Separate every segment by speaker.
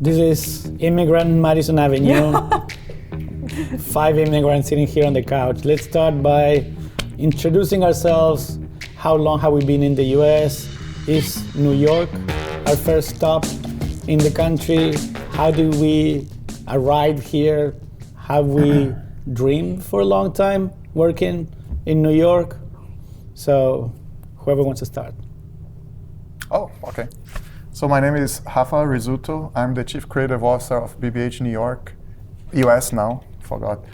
Speaker 1: This is Immigrant Madison Avenue. 5 immigrants sitting here on the couch. Let's start by introducing ourselves. How long have we been in the US? Is New York our first stop in the country? How do we arrive here? Have we dreamed for a long time working in New York? So whoever wants to start.
Speaker 2: Oh, okay. So my name is Rafael Rizuto. I'm the Chief Creative Officer of BBH New York, US now, forgot.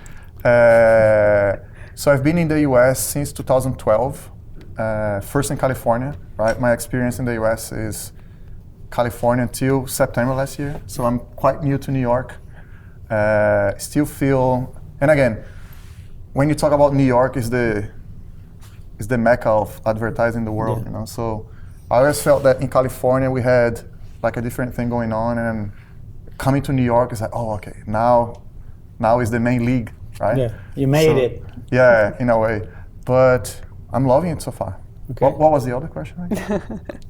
Speaker 2: So I've been in the US since 2012, first in California, right? My experience in the US is California until September last year. So I'm quite new to New York. Still feel, and again, when you talk about New York, is the mecca of advertising the world, you know? So I always felt that in California we had like a different thing going on, and coming to New York is like, oh, okay, now is the main league, right?
Speaker 1: Yeah, you made it.
Speaker 2: Yeah, in a way, but I'm loving it so far. Okay. What was the other question?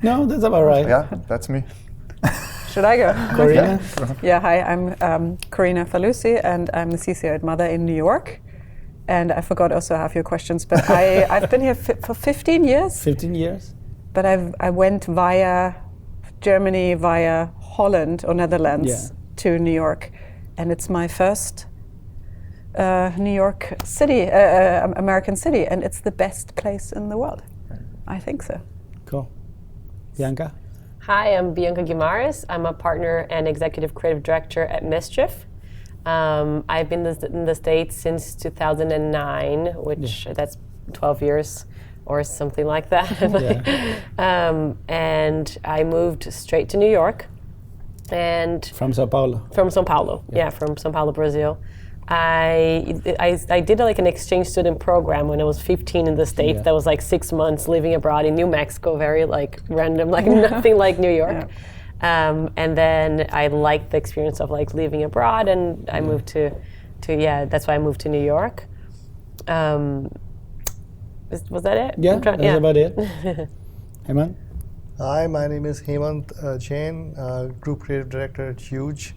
Speaker 1: No, that's about right.
Speaker 2: Yeah, that's me.
Speaker 3: Should I go?
Speaker 1: Corinna?
Speaker 3: Yeah, hi, I'm Corinna Falusi, and I'm the CCO mother in New York. And I forgot also half your questions, but I've been here for 15 years.
Speaker 1: 15 years?
Speaker 3: But I went via Germany, via Holland or Netherlands to New York. And it's my first New York city, American city, and it's the best place in the world. I think so.
Speaker 1: Cool. Bianca?
Speaker 4: Hi, I'm Bianca Guimaras. I'm a partner and executive creative director at Mischief. I've been in the States since 2009, which that's 12 years or something like that. And I moved straight to New York. And
Speaker 1: from Sao Paulo?
Speaker 4: From Sao Paulo, from Sao Paulo, Brazil. I did like an exchange student program when I was 15 in the States. That was like 6 months living abroad in New Mexico, very like random, like nothing like New York. And then I liked the experience of like living abroad, and I moved to that's why I moved to New York. Was that it?
Speaker 1: Yeah, that's about it. Hemant?
Speaker 5: Hi, my name is Hemant Jain, Group Creative Director at Huge.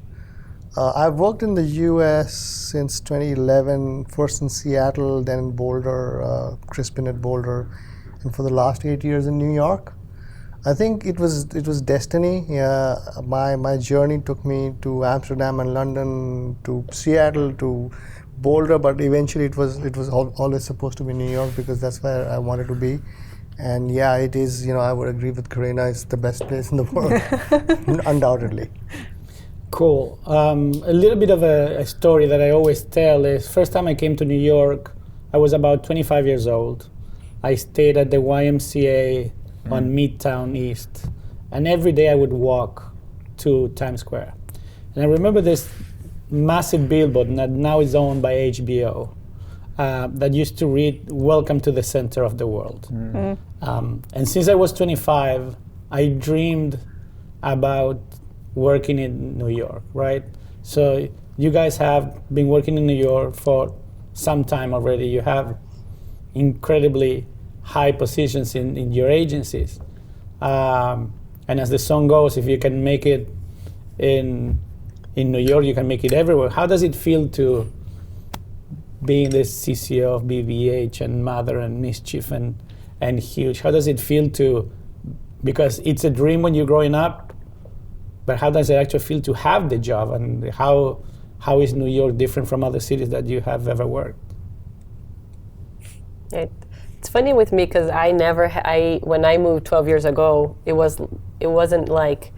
Speaker 5: I've worked in the US since 2011, first in Seattle, then in Boulder, Crispin at Boulder, and for the last 8 years in New York. I think it was destiny. My journey took me to Amsterdam and London, to Seattle, to Boulder, but eventually it was always supposed to be New York because that's where I wanted to be. And yeah, it is, I would agree with Corinna, it's the best place in the world, undoubtedly.
Speaker 1: Cool. A little bit of a story that I always tell is, first time I came to New York, I was about 25 years old. I stayed at the YMCA on Midtown East, and every day I would walk to Times Square. And I remember this massive billboard that now is owned by HBO that used to read, "Welcome to the center of the world." And since I was 25, I dreamed about working in New York, right? So you guys have been working in New York for some time already. You have incredibly high positions in your agencies. And as the song goes, if you can make it in New York, you can make it everywhere. How does it feel to be the CCO of BBH and Mother and Mischief and Huge? How does it feel to, because it's a dream when you're growing up, but how does it actually feel to have the job, and how is New York different from other cities that you have ever worked?
Speaker 4: It's funny with me because when I moved 12 years ago, it wasn't like,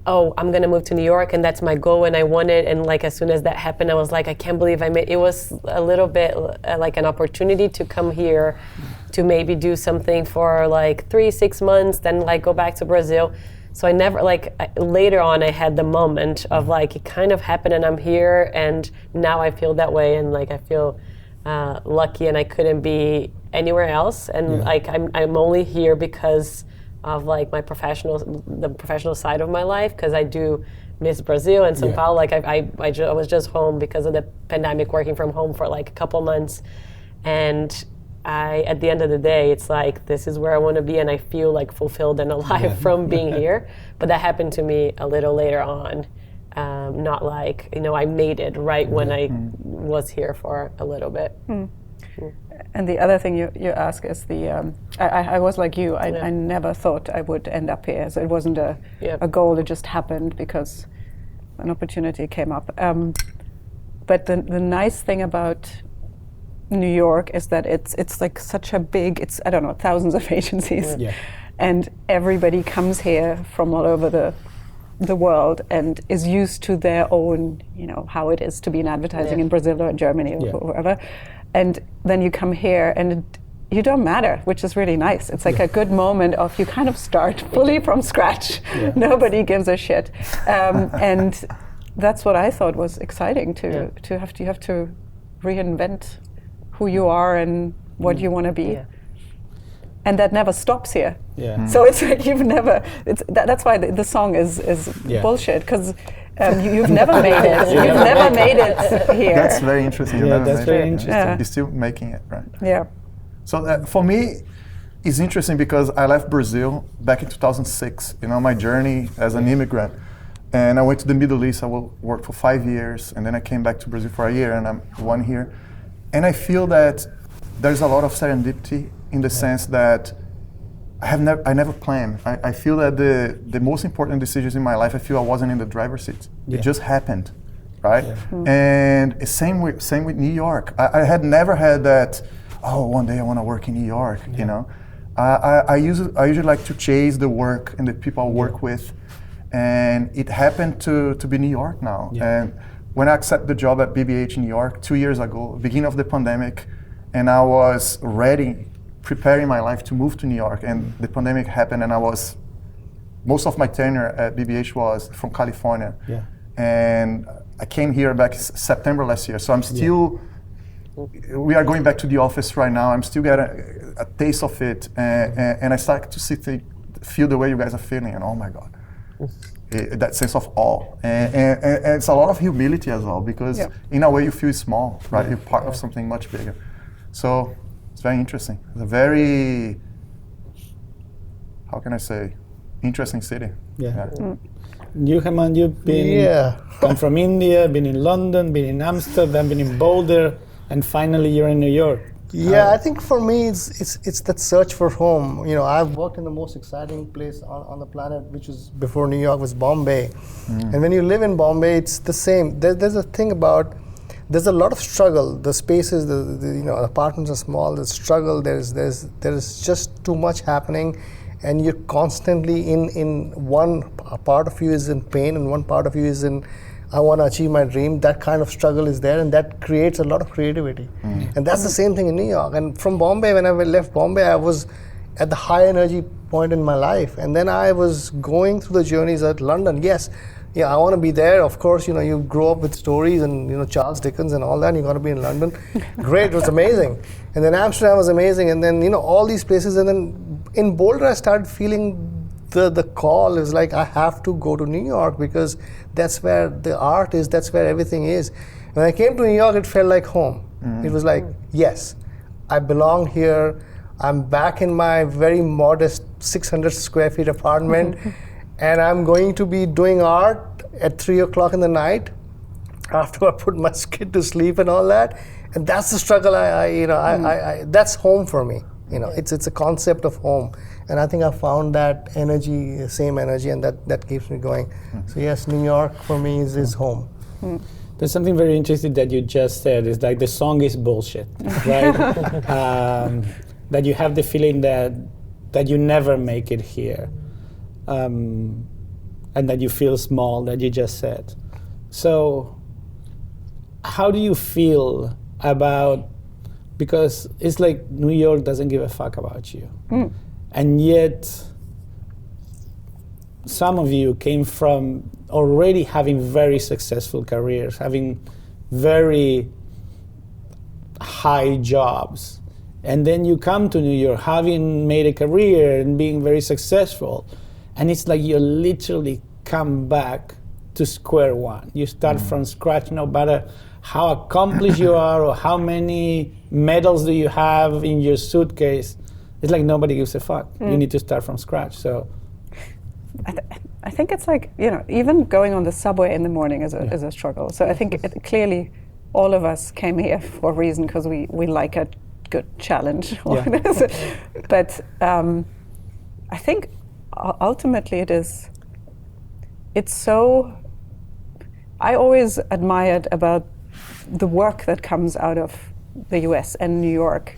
Speaker 4: oh, I'm gonna move to New York and that's my goal and I want it, and like as soon as that happened, I was like, I can't believe I made it. Was a little bit like an opportunity to come here, to maybe do something for like 3-6 months, then like go back to Brazil. So I never, later on I had the moment of like, it kind of happened and I'm here, and now I feel that way, and like I feel lucky, and I couldn't be anywhere else, and like I'm only here because of like the professional side of my life, because I do miss Brazil and São Paulo. Like I was just home because of the pandemic, working from home for like a couple months, and at the end of the day, it's like, this is where I want to be, and I feel like fulfilled and alive from being here. But that happened to me a little later on. Not like, I made it right when I was here for a little bit.
Speaker 3: And the other thing you ask is I was like you, I never thought I would end up here. So it wasn't a goal, it just happened because an opportunity came up. But the nice thing about New York is that it's like such a big, I don't know, thousands of agencies.
Speaker 1: Yeah.
Speaker 3: And everybody comes here from all over the world and is used to their own, how it is to be in advertising in Brazil or in Germany or wherever. And then you come here and you don't matter, which is really nice. It's like a good moment of you kind of start fully from scratch. Yeah. Nobody gives a shit. And that's what I thought was exciting to have to reinvent who you are and what you want to be. Yeah. And that never stops here. Yeah. So it's like you've never. That's why the song is bullshit, because you've never made it. You've never made it here.
Speaker 2: That's very interesting.
Speaker 1: Yeah, that's very interesting.
Speaker 3: Yeah.
Speaker 2: You're still making it, right?
Speaker 3: Yeah.
Speaker 2: So for me, it's interesting because I left Brazil back in 2006. My journey as an immigrant, and I went to the Middle East. I worked for 5 years, and then I came back to Brazil for a year, and I'm 1 year. And I feel that there's a lot of serendipity in the sense that I never planned. I feel that the most important decisions in my life, I feel I wasn't in the driver's seat. It just happened, right? Yeah. And same with New York. I had never had that, one day I want to work in New York, I usually like to chase the work and the people I work with. And it happened to be New York now. Yeah. And when I accepted the job at BBH in New York 2 years ago, beginning of the pandemic, and I was ready, preparing my life to move to New York, and the pandemic happened, and most of my tenure at BBH was from California. Yeah. And I came here back September last year, so I'm still, we are going back to the office right now, I'm still getting a taste of it, and I start to feel the way you guys are feeling, and oh my God. That sense of awe, and it's a lot of humility as well, because in a way you feel small, right? You're part of something much bigger. So it's very interesting. It's a very, how can I say, interesting city. Yeah.
Speaker 1: You, Hemant, you've been come from India, been in London, been in Amsterdam, been in Boulder, and finally you're in New York.
Speaker 5: Yeah, I think for me it's that search for home. I've worked in the most exciting place on the planet, which was before New York, was Bombay. And when you live in Bombay, it's the same. There's a thing about, there's a lot of struggle. The spaces, the apartments are small. There's struggle. There's just too much happening, and you're constantly in one part of you is in pain, and one part of you is in, I want to achieve my dream. That kind of struggle is there, and that creates a lot of creativity. And that's the same thing in New York. And from Bombay, when I left Bombay, I was at the high energy point in my life. And then I was going through the journeys at London. Yes, I want to be there. Of course, you grow up with stories and, Charles Dickens and all that, and you got to be in London. Great, it was amazing. And then Amsterdam was amazing. And then, all these places. And then in Boulder, I started feeling the call is like, I have to go to New York, because that's where the art is, that's where everything is. When I came to New York, it felt like home. It was like, yes, I belong here. I'm back in my very modest 600 square feet apartment, and I'm going to be doing art at 3 o'clock in the night after I put my kid to sleep and all that. And that's the struggle. That's home for me. It's a concept of home. And I think I found that energy, same energy, and that keeps me going. So yes, New York for me is home.
Speaker 1: There's something very interesting that you just said. It's like the song is bullshit, right? That you have the feeling that you never make it here, and that you feel small, that you just said. So how do you feel about, because it's like New York doesn't give a fuck about you. And yet, some of you came from already having very successful careers, having very high jobs. And then you come to New York having made a career and being very successful. And it's like you literally come back to square one. You start from scratch, no matter how accomplished you are or how many medals do you have in your suitcase. It's like nobody gives a fuck. You need to start from scratch. So
Speaker 3: I think it's like, even going on the subway in the morning is a struggle. So I think clearly all of us came here for a reason, because we like a good challenge.
Speaker 1: Yeah.
Speaker 3: But I think ultimately it's so, I always admired about the work that comes out of the US and New York,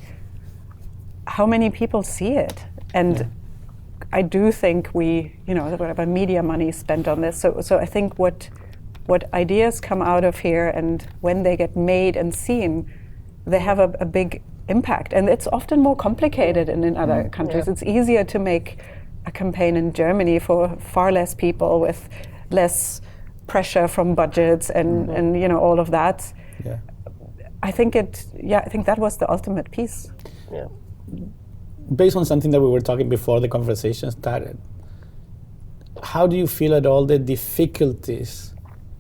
Speaker 3: how many people see it. And I do think whatever media money is spent on this. So I think what ideas come out of here, and when they get made and seen, they have a big impact. And it's often more complicated in other countries. It's easier to make a campaign in Germany for far less people with less pressure from budgets and all of that.
Speaker 1: yeah.
Speaker 3: I think that was the ultimate piece.
Speaker 4: Yeah.
Speaker 1: Based on something that we were talking before the conversation started, how do you feel at all the difficulties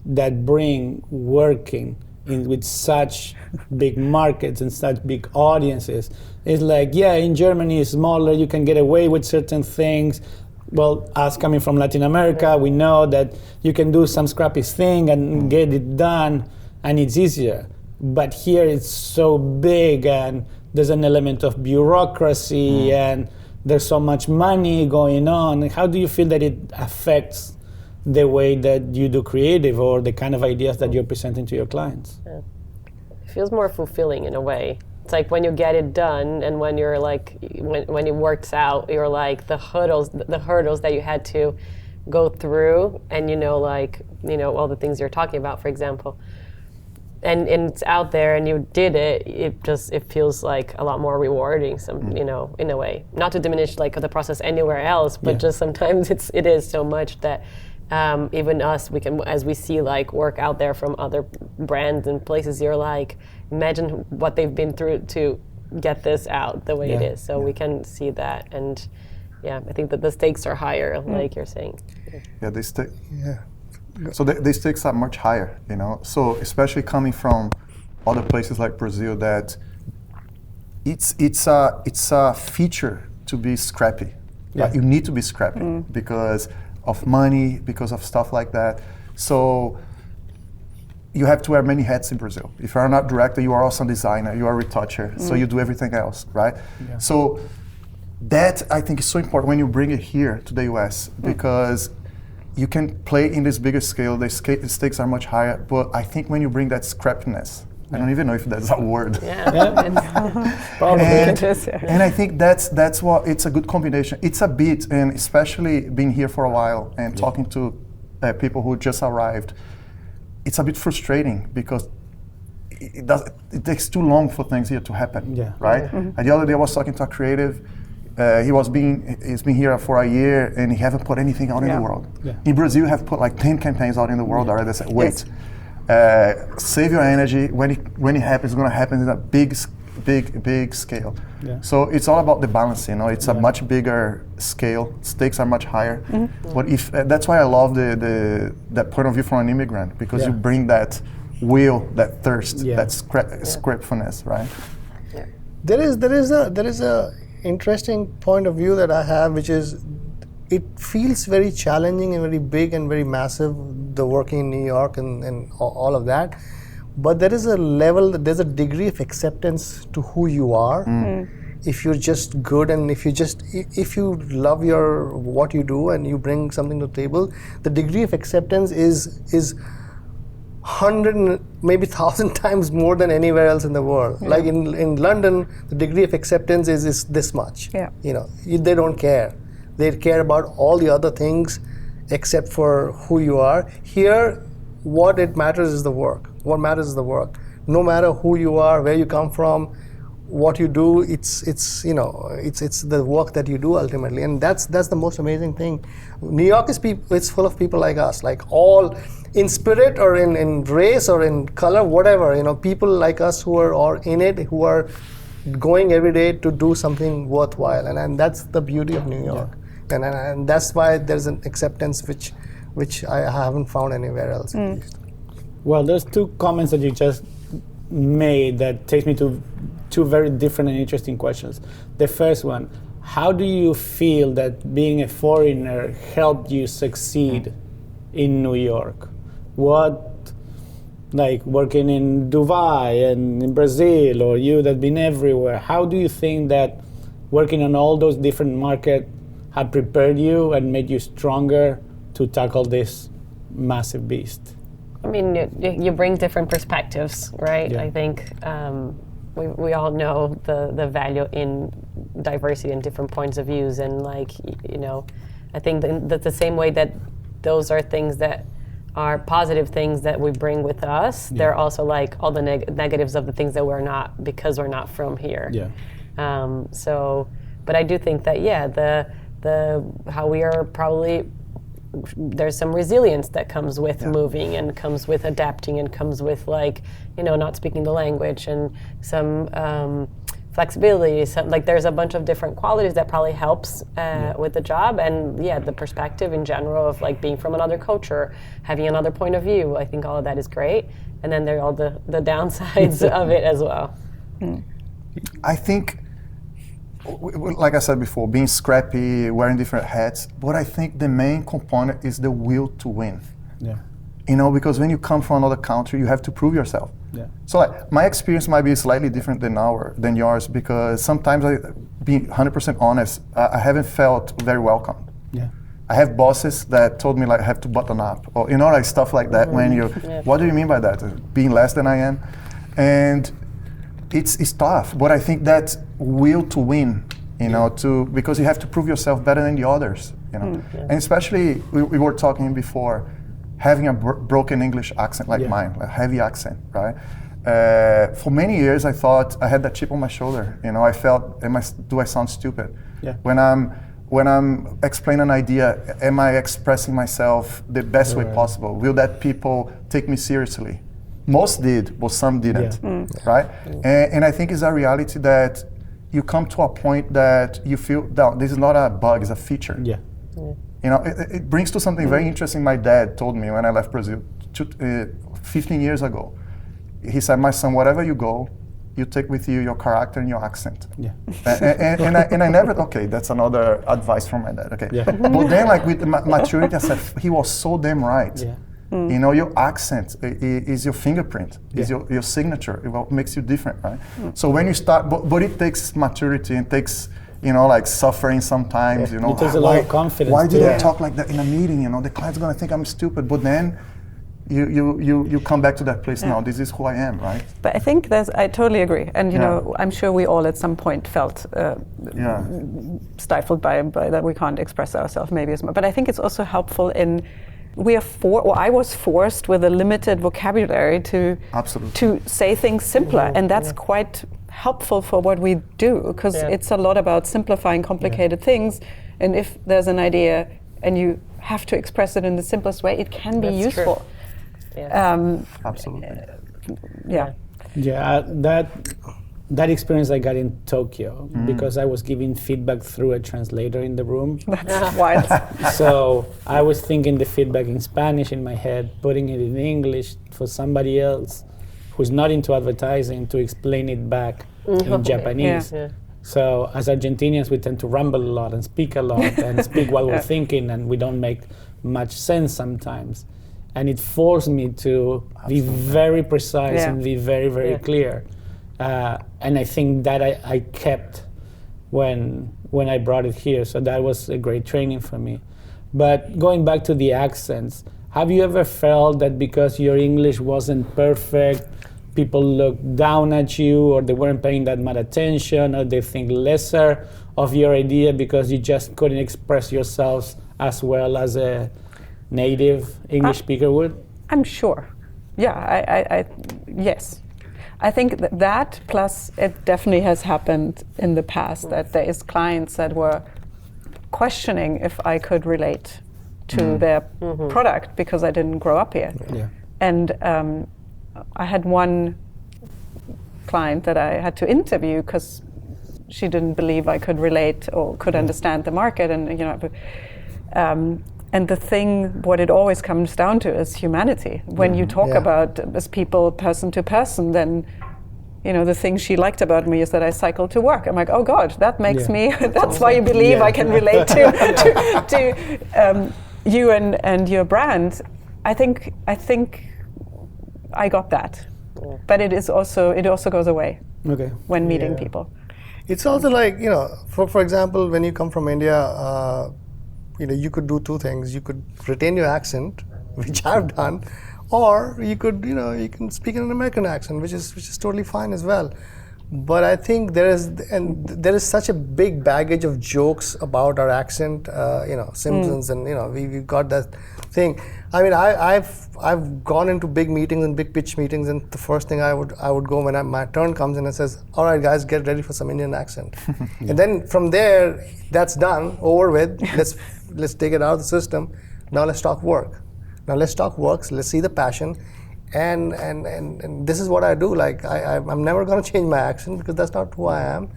Speaker 1: that bring working with such big markets and such big audiences? It's like, in Germany it's smaller, you can get away with certain things. Well, us coming from Latin America, we know that you can do some scrappy thing and get it done, and it's easier. But here it's so big, and there's an element of bureaucracy, and there's so much money going on. How do you feel that it affects the way that you do creative or the kind of ideas that you're presenting to your clients?
Speaker 4: Yeah. It feels more fulfilling in a way. It's like when you get it done, and when you're like, when it works out, you're like the hurdles that you had to go through, and all the things you're talking about, for example. And it's out there, and you did it. It feels like a lot more rewarding, in a way. Not to diminish like the process anywhere else, but just sometimes it is so much that even us, we can, as we see like work out there from other brands and places, you're like, imagine what they've been through to get this out the way it is. So we can see that, and I think that the stakes are higher, like you're saying.
Speaker 2: Yeah, they stay. Yeah. So the stakes are much higher, So especially coming from other places like Brazil, that it's a feature to be scrappy.
Speaker 1: Yeah.
Speaker 2: You need to be scrappy because of money, because of stuff like that. So you have to wear many hats in Brazil. If you're not director, you are also a designer, you are a retoucher, so you do everything else, right? Yeah. So that I think is so important when you bring it here to the US, because you can play in this bigger scale, the stakes are much higher, but I think when you bring that scrappiness, I don't even know if that's a word. And I think that's what, it's a good combination. It's a bit, and especially being here for a while and talking to people who just arrived, it's a bit frustrating because it takes too long for things here to happen, right? And the other day I was talking to a creative. He's been here for a year, and he haven't put anything out in the world. In Brazil, you have put like 10 campaigns out in the world already. They said, wait, save your energy. When it happens, it's going to happen in a big scale. So it's all about the balance, It's a much bigger scale. Stakes are much higher. But that's why I love that point of view from an immigrant, because you bring that will, that thirst, that scriptfulness, right?
Speaker 5: There is a interesting point of view that I have, which is it feels very challenging and very big and very massive, the working in New York and all of that. But there is there's a degree of acceptance to who you are. If you're just good, and if you love what you do and you bring something to the table, the degree of acceptance is 100, maybe 1,000 times more than anywhere else in the world. Like in London, the degree of acceptance is this much. They don't care. They care about all the other things except for who you are. Here, what it matters is the work. What matters is the work. No matter who you are, where you come from, what you do, it's the work that you do ultimately, and that's the most amazing thing. New York it's full of people like us, like all in spirit or in race or in color, whatever, people like us who are all in it, who are going every day to do something worthwhile, and that's the beauty of New York, and that's why there's an acceptance which I haven't found anywhere else at least.
Speaker 1: Well, there's two comments that you just made that takes me to two very different and interesting questions. The first one, how do you feel that being a foreigner helped you succeed in New York? What, like working in Dubai and in Brazil, or you that been everywhere, how do you think that working on all those different markets have prepared you and made you stronger to tackle this massive beast?
Speaker 4: I mean, you bring different perspectives, right?
Speaker 1: Yeah.
Speaker 4: I think we all know the value in diversity and different points of views, and like, you know, I think that the same way that those are things that are positive things that we bring with us, they're also like all the negatives of the things that we're not, because we're not from here.
Speaker 1: Yeah.
Speaker 4: So, but I do think that, yeah, the how we are probably, there's some resilience that comes with moving, and comes with adapting, and comes with, like, you know, not speaking the language, and some flexibility. Some, like, there's a bunch of different qualities that probably helps with the job, and the perspective in general of like being from another culture, having another point of view. I think all of that is great, and then there are all the downsides of it as well.
Speaker 2: I think, like I said before, being scrappy, wearing different hats, but I think the main component is the will to win.
Speaker 1: Yeah.
Speaker 2: You know, because when you come from another country, you have to prove yourself.
Speaker 1: Yeah.
Speaker 2: So like, my experience might be slightly different than yours, because sometimes, being 100% honest, I haven't felt very welcome.
Speaker 1: Yeah.
Speaker 2: I have bosses that told me, like, I have to button up, or, you know, like stuff like that. When you, what do you mean by that? Being less than I am? And it's tough, but I think that will to win, you know, because you have to prove yourself better than the others, you know. And especially, we were talking before, having a broken English accent like mine, a heavy accent, right? For many years, I thought I had that chip on my shoulder. You know, I felt, do I sound stupid?
Speaker 1: Yeah.
Speaker 2: When I'm explaining an idea, am I expressing myself the best way possible? Will that people take me seriously? Most did, but some didn't, right? And I think it's a reality that you come to a point that you feel, no, this is not a bug, it's a feature.
Speaker 1: Yeah.
Speaker 2: You know, it brings to something very interesting my dad told me when I left Brazil 15 years ago. He said, my son, wherever you go, you take with you your character and your accent.
Speaker 1: Yeah.
Speaker 2: And I never, okay, that's another advice from my dad, okay. Yeah. But then, like, with maturity, I said, he was so damn right. Yeah. You know, your accent is your fingerprint, is your signature, what makes you different, right? So when you start, but it takes maturity, and takes, you know, like suffering sometimes, you know.
Speaker 1: It takes a lot of confidence.
Speaker 2: Why did I talk like that in a meeting? You know, the client's gonna think I'm stupid, but then you come back to that place now. This is who I am, right?
Speaker 3: But I think I totally agree, and you know, I'm sure we all at some point felt stifled by that we can't express ourselves maybe as much. But I think it's also helpful in I was forced with a limited vocabulary to say things simpler, and that's quite helpful for what we do, because it's a lot about simplifying complicated things. And if there's an idea and you have to express it in the simplest way, it can be useful.
Speaker 2: Absolutely.
Speaker 1: That experience I got in Tokyo, because I was giving feedback through a translator in the room.
Speaker 3: That's wild.
Speaker 1: So I was thinking the feedback in Spanish in my head, putting it in English for somebody else who's not into advertising to explain it back in Japanese. Yeah. So as Argentinians, we tend to ramble a lot and speak a lot and speak while we're thinking, and we don't make much sense sometimes. And it forced me to be very precise and be very, very clear. And I think that I kept when I brought it here. So that was a great training for me. But going back to the accents, have you ever felt that because your English wasn't perfect, people looked down at you, or they weren't paying that much attention, or they think lesser of your idea because you just couldn't express yourselves as well as a native English speaker would?
Speaker 3: I'm sure. Yeah, yes. I think that plus it definitely has happened in the past that there is clients that were questioning if I could relate to their product because I didn't grow up here. Yeah. And I had one client that I had to interview because she didn't believe I could relate or could understand the market, and And the thing, what it always comes down to is humanity. When you talk about as people, person to person, then, you know, the thing she liked about me is that I cycle to work. I'm like, oh God, that makes me, that's why you believe I can relate to you and your brand. I think I got that. But it also goes away when meeting people.
Speaker 5: It's also like, you know, for example, when you come from India, you know, you could do two things. You could retain your accent, which I've done, or you could, you know, you can speak in an American accent, which is totally fine as well. But I think there is such a big baggage of jokes about our accent, you know, Simpsons, and you know, we've got that thing. I mean, I've gone into big meetings and big pitch meetings, and the first thing I would go when my turn comes in and says, "All right, guys, get ready for some Indian accent," and then from there, that's done, over with. Let's take it out of the system. Now let's talk work. Now let's talk work. Let's see the passion. And this is what I do. Like I'm never going to change my accent because that's not who I am.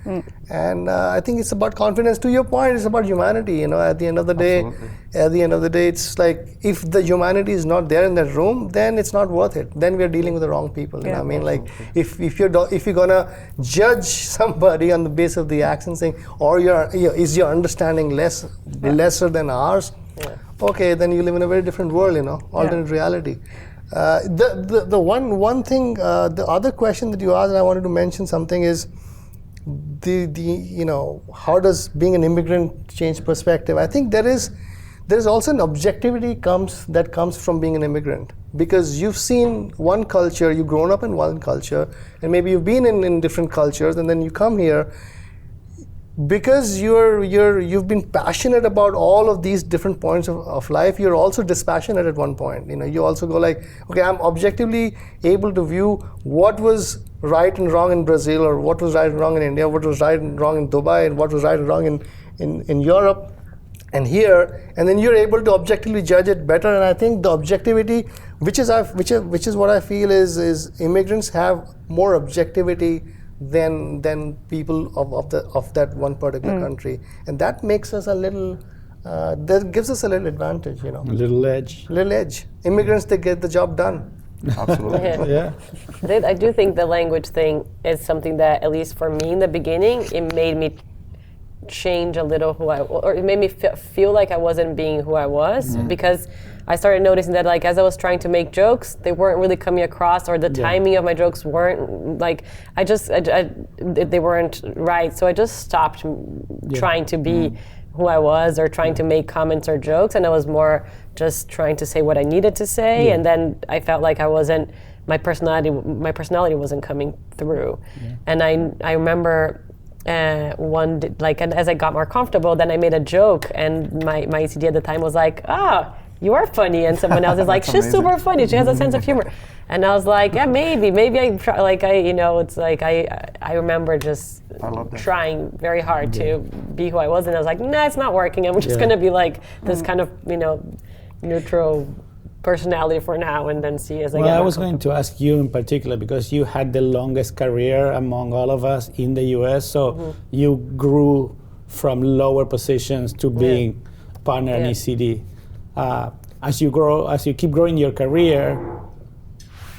Speaker 5: And I think it's about confidence. To your point, it's about humanity. You know, at the end of the day, it's like if the humanity is not there in that room, then it's not worth it. Then we're dealing with the wrong people. You know what I mean? Like if you're gonna judge somebody on the basis of the accent, saying, or is your understanding lesser than ours? Okay, then you live in a very different world. You know, alternate reality. The one thing, the other question that you asked, and I wanted to mention something, is the you know, how does being an immigrant change perspective? I think there is also an objectivity that comes from being an immigrant, because you've seen one culture, you've grown up in one culture, and maybe you've been in different cultures, and then you come here. Because you've been passionate about all of these different points of life, you're also dispassionate at one point. You know, you also go like, okay, I'm objectively able to view what was right and wrong in Brazil, or what was right and wrong in India, what was right and wrong in Dubai, and what was right and wrong in Europe and here, and then you're able to objectively judge it better. And I think the objectivity, which is what I feel is immigrants have more objectivity than people of that one particular country, and that makes us a little, that gives us a little advantage, you know.
Speaker 1: A little edge.
Speaker 5: Immigrants, they get the job done.
Speaker 2: Absolutely.
Speaker 4: I do think the language thing is something that, at least for me in the beginning, it made me change a little or it made me feel like I wasn't being who I was, because I started noticing that, like, as I was trying to make jokes, they weren't really coming across, or the timing of my jokes weren't, like, they weren't right. So I just stopped trying to be who I was, or trying to make comments or jokes, and I was more just trying to say what I needed to say, and then I felt like my personality wasn't coming through. And I remember as I got more comfortable, then I made a joke, and my ECD at the time was like, you are funny, and someone else is like, she's amazing. Super funny, she has a sense of humor. And I was like, yeah, maybe I try, like, it's like I remember just trying very hard to be who I was, and I was like, nah, it's not working, I'm just gonna be like this kind of, you know, neutral personality for now, and then see as I get more.
Speaker 1: I was going to ask you in particular, because you had the longest career among all of us in the US, so you grew from lower positions to being partner in ECD. As you keep growing your career,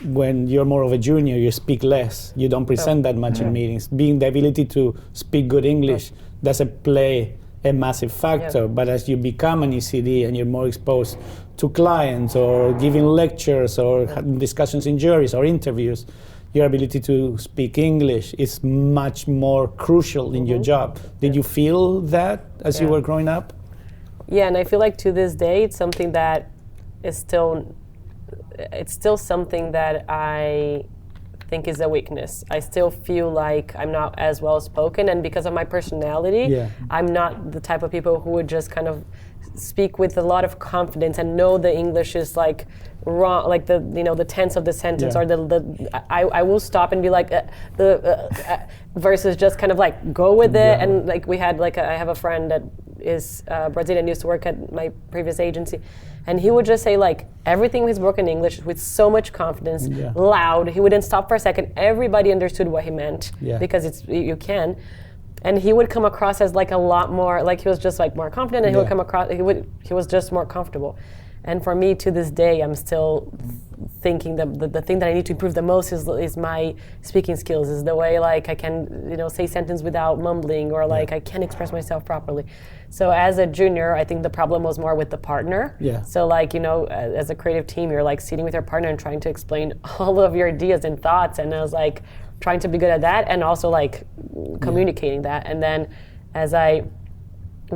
Speaker 1: when you're more of a junior, you speak less. You don't present that much in meetings. Being the ability to speak good English doesn't play a massive factor. But as you become an ECD and you're more exposed to clients, or giving lectures, or discussions in juries or interviews, your ability to speak English is much more crucial in your job. Did you feel that as you were growing up?
Speaker 4: Yeah, and I feel like to this day, it's something that is still something that I think is a weakness. I still feel like I'm not as well spoken, and because of my personality, I'm not the type of people who would just kind of speak with a lot of confidence and know the English is like wrong, like the tense of the sentence, or I will stop and be like versus just kind of like go with it. And like we had I have a friend that is Brazilian, used to work at my previous agency, and he would just say like everything was broken English with so much confidence, loud. He wouldn't stop for a second. Everybody understood what he meant because you can. And he would come across as like a lot more, like he was just like more confident, and he would
Speaker 1: Yeah.
Speaker 4: come across, he was just more comfortable. And for me, to this day, I'm still thinking that the thing that I need to improve the most is my speaking skills, is the way like I can, you know, say sentence without mumbling, or like I can express myself properly. So as a junior, I think the problem was more with the partner.
Speaker 1: Yeah.
Speaker 4: So like, you know, as a creative team, you're like sitting with your partner and trying to explain all of your ideas and thoughts. And I was like trying to be good at that, and also like communicating that. And then as I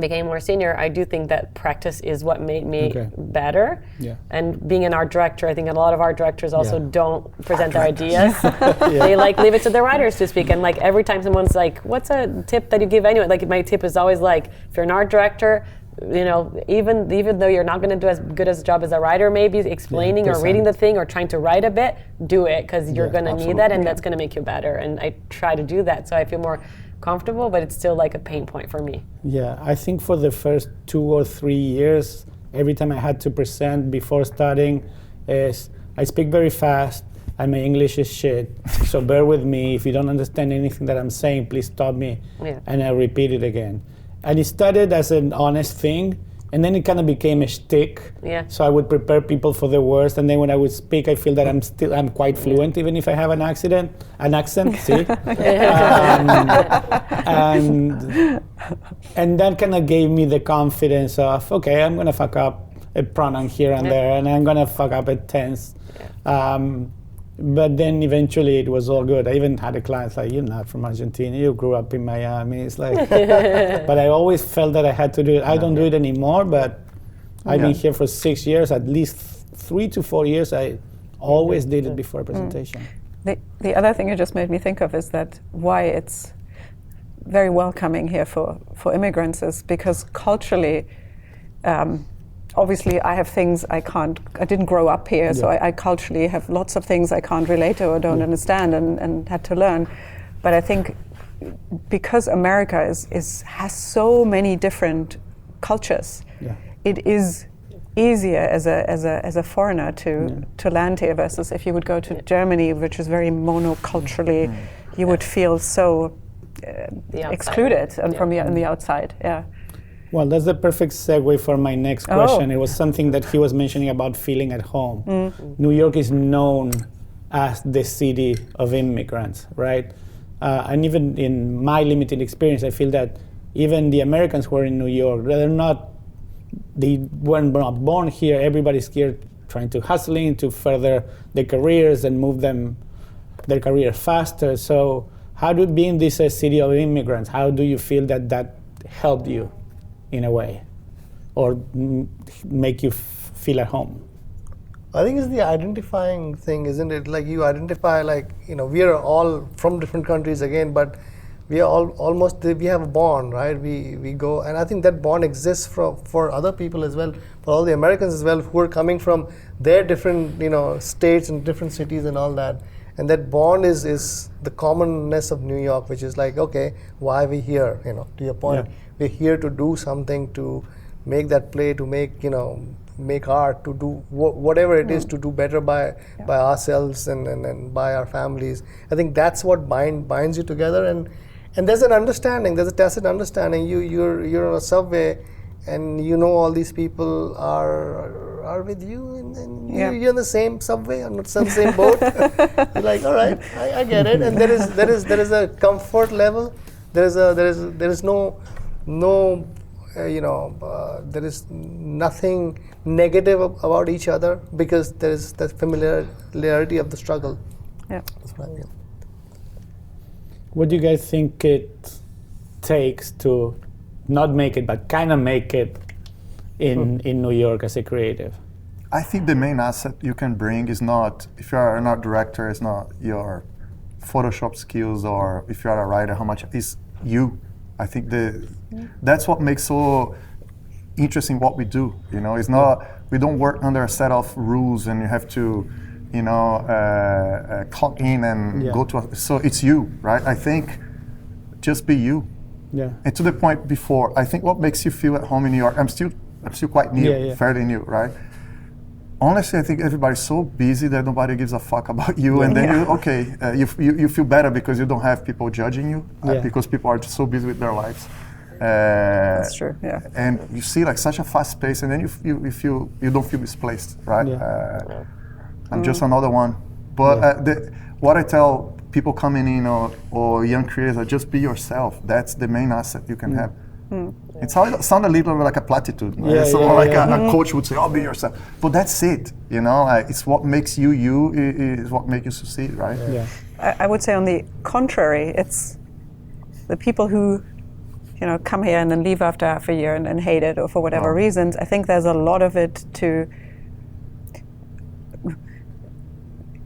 Speaker 4: became more senior, I do think that practice is what made me better.
Speaker 1: Yeah.
Speaker 4: And being an art director, I think a lot of art directors also don't present their ideas.
Speaker 1: Yeah.
Speaker 4: They like leave it to the writers to speak. And like every time someone's like, what's a tip that you give anyone? Like my tip is always like, if you're an art director, you know, even though you're not going to do as good as a job as a writer, maybe explaining or reading the thing or trying to write a bit, do it, because you're going to need that, and that's going to make you better. And I try to do that, so I feel more comfortable, but it's still like a pain point for me.
Speaker 1: Yeah, I think for the first 2 or 3 years, every time I had to present before starting, is I speak very fast and my English is shit. So bear with me. If you don't understand anything that I'm saying, please stop me, and I'll repeat it again. And it started as an honest thing, and then it kind of became a shtick.
Speaker 4: Yeah.
Speaker 1: So I would prepare people for the worst, and then when I would speak, I feel that I'm quite fluent, even if I have an accent. See, and that kind of gave me the confidence of, okay, I'm gonna fuck up a pronoun here and there, and I'm gonna fuck up a tense. But then eventually it was all good. I even had a client like, you're not from Argentina, you grew up in Miami. It's like, but I always felt that I had to do it. I don't do it anymore, but I've been here for 6 years, at least 3 to 4 years. I always did it before a presentation.
Speaker 3: The other thing you just made me think of is that why it's very welcoming here for immigrants is because culturally, obviously I have things I didn't grow up here, so I culturally have lots of things I can't relate to or don't understand and had to learn. But I think because America has so many different cultures, it is easier as a foreigner to land here versus if you would go to Germany, which is very monoculturally, you would feel so excluded and from on the outside.
Speaker 1: Well, that's the perfect segue for my next question. It was something that he was mentioning about feeling at home. New York is known as the city of immigrants, right? And even in my limited experience, I feel that even the Americans who are in New York, they weren't not born here. Everybody's here trying to hustling to further their careers and move their career faster. So how do being this a city of immigrants, how do you feel that helped you in a way, or make you feel at home?
Speaker 5: I think it's the identifying thing, isn't it? Like you identify, like, you know, we are all from different countries again, but we are all we have a bond, right? We go, and I think that bond exists for other people as well, for all the Americans as well, who are coming from their different, you know, states and different cities and all that. And that bond is the commonness of New York, which is like, okay, why are we here? You know, to your point, we're here to do something, to make that play, to make, you know, make art, to do whatever it is, to do better by ourselves and by our families. I think that's what binds you together, and there's an understanding, there's a tacit understanding. You're on a subway, and you know all these people are with you, and you're in the same subway, on the same boat. You're like, all right, I get it. And there is a comfort level. There is no there is nothing negative about each other, because there is that familiarity of the struggle. That's what I mean.
Speaker 1: What do you guys think it takes to not make it, but kind of make it in New York as a creative?
Speaker 2: I think the main asset you can bring is not, if you're an art director, it's not your Photoshop skills, or if you're a writer, how much is you. I think that's what makes so interesting what we do. You know, it's not, we don't work under a set of rules and you have to, you know, clock in and go to so it's you, right? I think just be you. And to the point before, I think what makes you feel at home in New York, I'm still quite new, fairly new, right? honestly, I think everybody's so busy that nobody gives a fuck about you, and then you feel better because you don't have people judging you, because people are just so busy with their lives.
Speaker 3: That's true. Yeah.
Speaker 2: And you see like such a fast pace, and then you don't feel misplaced, right? I'm just another one. But what I tell people coming in or young creators are just be yourself. That's the main asset you can have. It sounds a little like a platitude. Right? A coach would say, "Oh, be yourself," but that's it. You know, like, it's what makes you. Is what makes you succeed, right?
Speaker 1: Yeah.
Speaker 3: I would say on the contrary, it's the people who, come here and then leave after half a year and hate it or for whatever reasons. I think there's a lot of it to.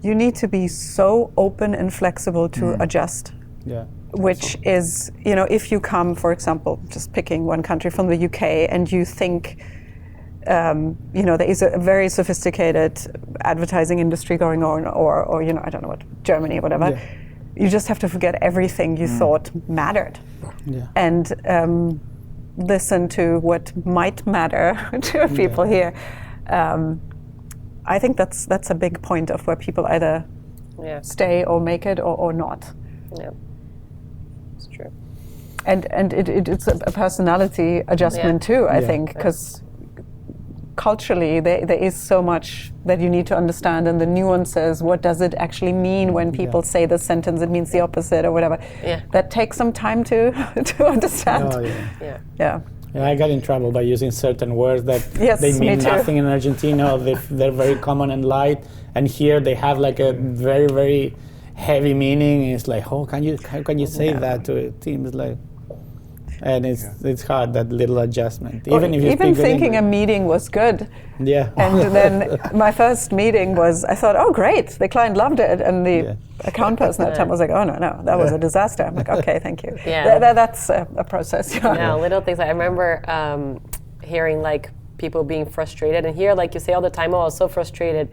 Speaker 3: You need to be so open and flexible to adjust.
Speaker 1: Yeah.
Speaker 3: Which is, if you come, for example, just picking one country from the UK, and you think, there is a very sophisticated advertising industry going on, or I don't know what, Germany or whatever. Yeah. You just have to forget everything you thought mattered, and listen to what might matter to people here. I think that's a big point of where people either stay or make it or not.
Speaker 4: Yeah. True.
Speaker 3: And it's a personality adjustment too, I think, because culturally there is so much that you need to understand, and the nuances. What does it actually mean when people say this sentence? It means the opposite or whatever. Yeah. That takes some time to understand.
Speaker 1: Oh,
Speaker 3: yeah.
Speaker 1: Yeah, I got in trouble by using certain words that they mean nothing in Argentina. They're very common and light, and here they have like a very, very heavy meaning. It's like, how can you say that to a team? It's like, and it's hard, that little adjustment. Even if you
Speaker 3: even thinking a meeting was good.
Speaker 1: Yeah.
Speaker 3: And then my first meeting was, I thought, oh great, the client loved it, and the account person at the time was like, oh no, that was a disaster. I'm like, okay, thank you. Yeah. That's a process.
Speaker 4: Yeah, little things. I remember hearing like people being frustrated, and here, like you say all the time, oh, I was so frustrated.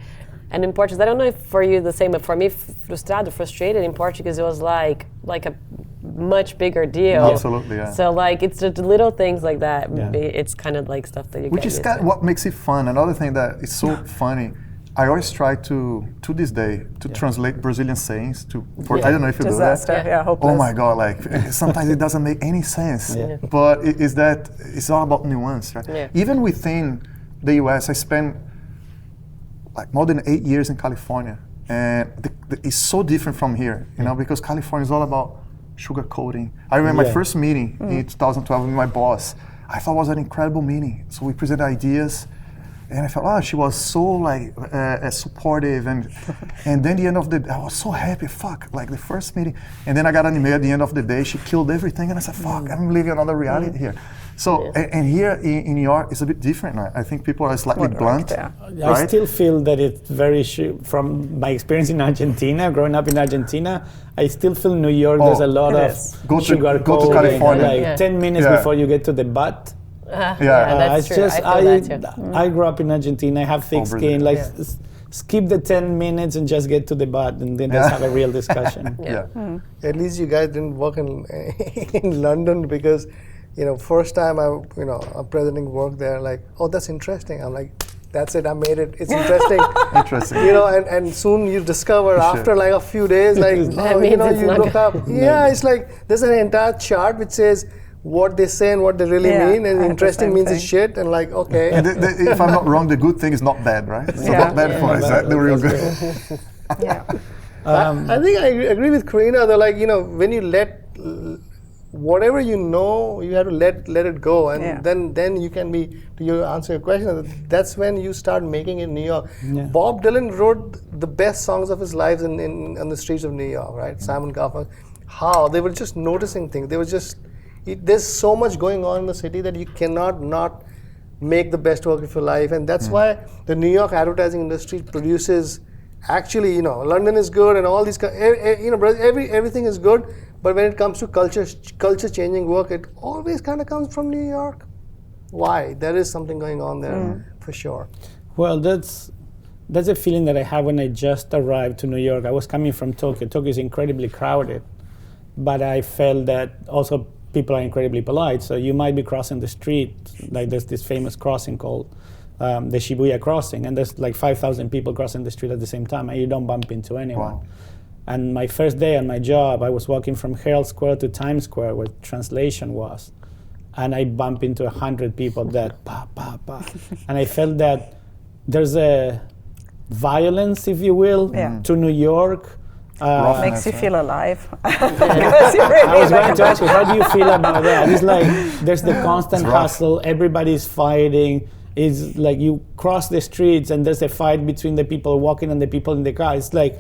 Speaker 4: And in Portuguese, I don't know if for you the same, but for me, frustrated in Portuguese, it was like a much bigger deal.
Speaker 2: Absolutely, yeah.
Speaker 4: So like, it's just little things like that. Yeah. It's kind of like stuff that you
Speaker 2: Which is kind of what makes it fun. Another thing that is so funny, I always try to this day, to translate Brazilian sayings to, I don't know if you do that.
Speaker 3: Hopeless.
Speaker 2: Oh my God, like sometimes it doesn't make any sense. Yeah. But it's all about nuance, right? Yeah. Even within the US, I spent like more than 8 years in California, and it's so different from here, because California is all about sugarcoating. I remember my first meeting in 2012 with my boss. I thought it was an incredible meeting. So we presented ideas, and I felt, she was so like supportive, and then the end of the day, I was so happy. Like the first meeting, and then I got an email at the end of the day. She killed everything, and I said, I'm living another reality here. So, and here in New York, it's a bit different. I think people are slightly blunt.
Speaker 1: Right? I still feel that it's very, from my experience in Argentina, growing up in Argentina, I still feel New York, there's a lot of sugar
Speaker 2: go to California.
Speaker 1: Like 10 minutes before you get to the butt.
Speaker 4: That's true.
Speaker 1: I grew up in Argentina, I have thick skin, skip the 10 minutes and just get to the butt, and then let's have a real discussion.
Speaker 5: At least you guys didn't work in London, because first time a president worked there, like, oh, that's interesting. I'm like, that's it, I made it. It's interesting.
Speaker 2: Interesting.
Speaker 5: And soon you discover after like a few days, like, you look up. It's like there's an entire chart which says what they say and what they really mean, and interesting means it's shit, and like, okay.
Speaker 2: And if I'm not wrong, the good thing is not bad, right? So not bad for us, the real good.
Speaker 5: I think I agree with Corinna. They're like, when you let whatever you have to let it go, and then you can be, to answer your question, that's when you start making it in New York. Bob Dylan wrote the best songs of his life on the streets of New York, right? Simon Garfunkel. How? They were just noticing things. They were just, there's so much going on in the city that you cannot not make the best work of your life, and that's why the New York advertising industry produces, actually, London is good and all these, everything is good. But when it comes to culture-changing work, it always kind of comes from New York. Why? There is something going on there, for sure.
Speaker 1: Well, that's a feeling that I had when I just arrived to New York. I was coming from Tokyo. Tokyo is incredibly crowded, but I felt that also people are incredibly polite. So you might be crossing the street, like there's this famous crossing called the Shibuya Crossing, and there's like 5,000 people crossing the street at the same time, and you don't bump into anyone.
Speaker 2: Wow.
Speaker 1: And my first day on my job, I was walking from Herald Square to Times Square, where translation was, and I bumped into 100 people that pa, pa, pa. And I felt that there's a violence, if you will, to New York.
Speaker 3: Makes you feel alive. Because you're really
Speaker 1: I was going to ask you, how do you feel about that? It's like there's the constant hustle, everybody's fighting. It's like you cross the streets and there's a fight between the people walking and the people in the car. It's like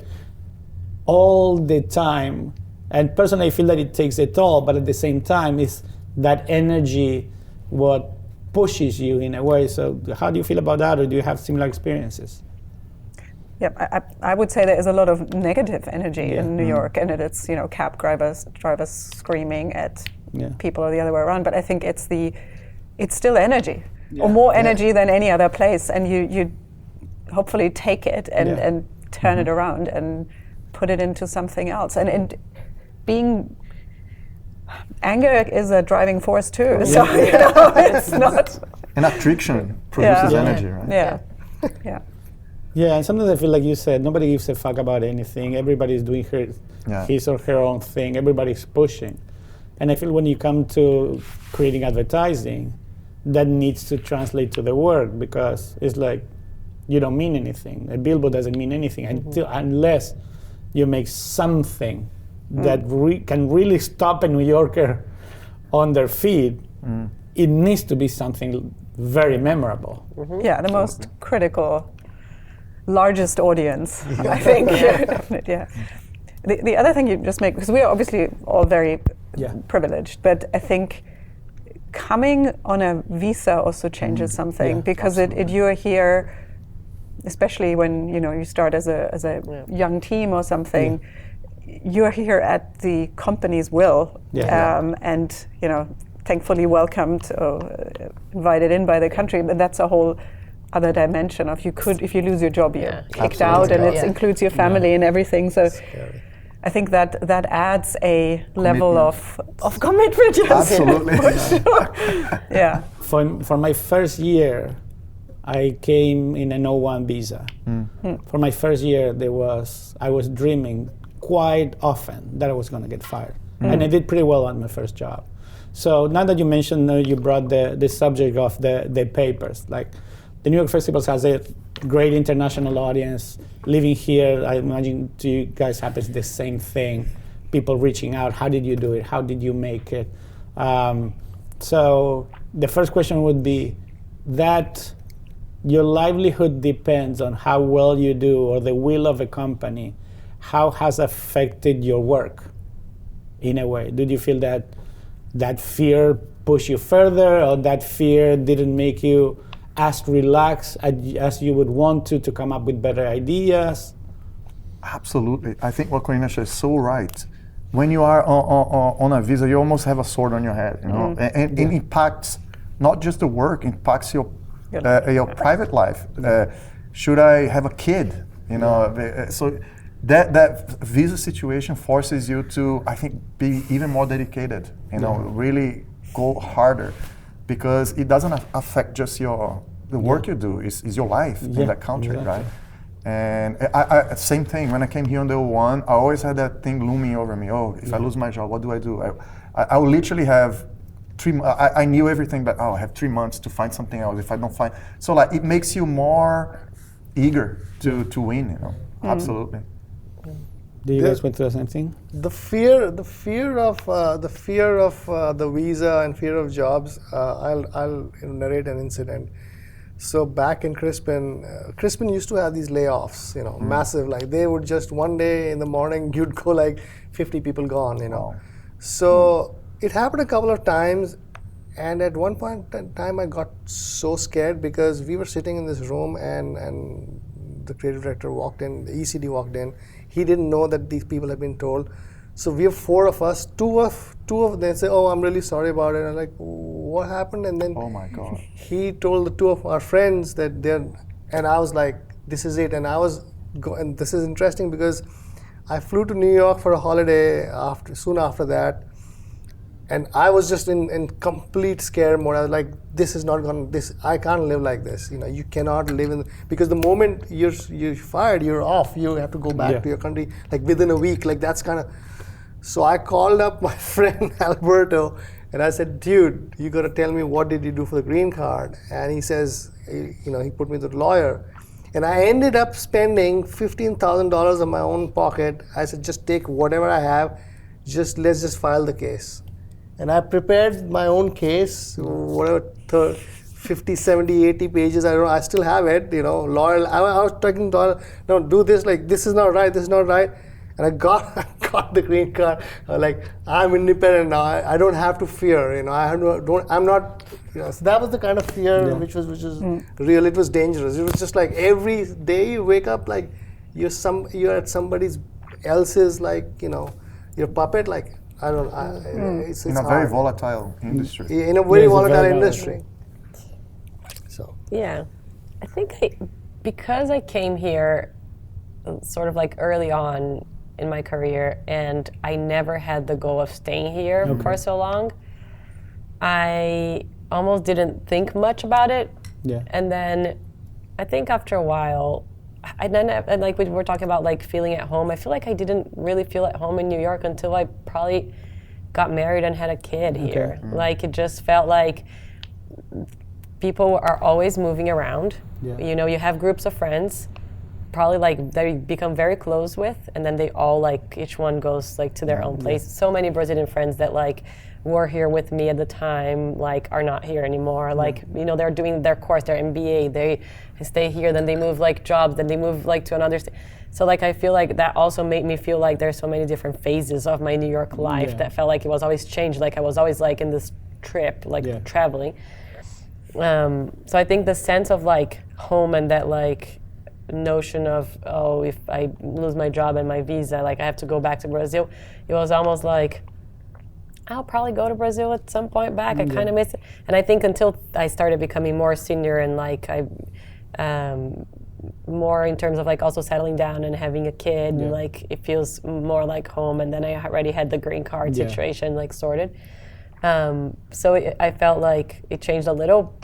Speaker 1: all the time. And personally, I feel that it takes a toll, but at the same time, it's that energy what pushes you in a way. So how do you feel about that, or do you have similar experiences?
Speaker 3: Yeah, I would say there is a lot of negative energy in New York, and it's cab drivers screaming at people or the other way around. But I think it's still energy, or more energy than any other place, and you hopefully take it and turn it around and put it into something else. And being anger is a driving force too. So it's not.
Speaker 2: And attraction produces energy, right?
Speaker 3: Yeah.
Speaker 1: Yeah, and sometimes I feel like you said, nobody gives a fuck about anything. Everybody's doing his or her own thing. Everybody's pushing. And I feel when you come to creating advertising, that needs to translate to the work, because it's like you don't mean anything. A billboard doesn't mean anything unless you make something that can really stop a New Yorker on their feet. It needs to be something very memorable.
Speaker 3: Yeah, the most critical, largest audience, I think. Definitely, The other thing you just make, because we are obviously all very privileged, but I think coming on a visa also changes something, because you're here, especially when you start as a young team or something. You're here at the company's will, and thankfully welcomed or invited in by the country. But that's a whole other dimension of if you lose your job, you're kicked out, and it includes your family and everything. So I think that adds a level of commitment. Yes.
Speaker 2: Absolutely.
Speaker 3: For sure.
Speaker 1: For my first year, I came in an O1 visa. For my first year, I was dreaming quite often that I was going to get fired. And I did pretty well on my first job. So now that you mentioned, you brought the subject of the papers, like the New York Festivals has a great international audience. Living here, I imagine to you guys happens the same thing. People reaching out, how did you do it? How did you make it? So the first question would be that your livelihood depends on how well you do, or the will of a company. How has affected your work in a way? Did you feel that fear pushed you further, or that fear didn't make you as relaxed as you would want to come up with better ideas?
Speaker 2: Absolutely. I think what Corinna said is so right. When you are on a visa, you almost have a sword on your head, and it impacts not just the work, it impacts your private life. Should I have a kid? So that visa situation forces you to, I think, be even more dedicated. Really go harder, because it doesn't affect just the work you do. It's your life in that country, right? And I same thing. When I came here on the O1, I always had that thing looming over me. Oh, if I lose my job, what do I do? I will literally have 3 months. I knew everything, but I have 3 months to find something else. If I don't find, so it makes you more eager to win. Absolutely.
Speaker 1: Do you guys went through the same thing?
Speaker 5: The fear of the visa and fear of jobs. I'll narrate an incident. So back in Crispin used to have these layoffs, massive. Like they would just one day in the morning, you'd go like 50 people gone, Wow. So it happened a couple of times, and at one point in time, I got so scared, because we were sitting in this room, and the creative director walked in, the ECD walked in. He didn't know that these people had been told. So we have 4 of us. Two of them say, "Oh, I'm really sorry about it." And I'm like, "What happened?" And then
Speaker 2: oh my God,
Speaker 5: he told the 2 of our friends that and I was like, "This is it." And and this is interesting, because I flew to New York for a holiday soon after that. And I was just in complete scare mode. I was like, I can't live like this. You cannot live because the moment you're fired, you're off. You have to go back to your country, like within a week. Like that's kind of. So I called up my friend Alberto, and I said, dude, you got to tell me what did you do for the green card? And he says, he put me to the lawyer. And I ended up spending $15,000 of my own pocket. I said, just take whatever I have, let's just file the case. And I prepared my own case, whatever, 50, 70, 80 pages, I still have it, lawyer. I was talking to lawyer, no, do this, like, this is not right, this is not right. And I got the green card. Like, I'm independent now. I don't have to fear. I'm not. So that was the kind of fear which was real. It was dangerous. It was just like every day you wake up like you're at somebody else's your puppet. Like I don't. It's
Speaker 2: in a very volatile industry.
Speaker 5: In a very volatile industry. So.
Speaker 4: Yeah, I think because I came here sort of like early on in my career, and I never had the goal of staying here for so long. I almost didn't think much about it. Yeah. And then I think after a while, and like we were talking about like feeling at home, I feel like I didn't really feel at home in New York until I probably got married and had a kid here. Like it just felt like people are always moving around. Yeah. You have groups of friends, probably like they become very close with, and then they all like each one goes like to their own place. So many Brazilian friends that like were here with me at the time like are not here anymore. Like they're doing their course, their MBA, they stay here, then they move like jobs, then they move like to another state. So like I feel like that also made me feel like there's so many different phases of my New York life that felt like it was always changed. Like I was always like in this trip, like traveling. So I think the sense of like home and that like notion of if I lose my job and my visa, like I have to go back to Brazil, it was almost like I'll probably go to Brazil at some point back. I kind of miss it. And I think until I started becoming more senior and like I more in terms of like also settling down and having a kid, and like it feels more like home. And then I already had the green card situation like sorted. So I felt like it changed a little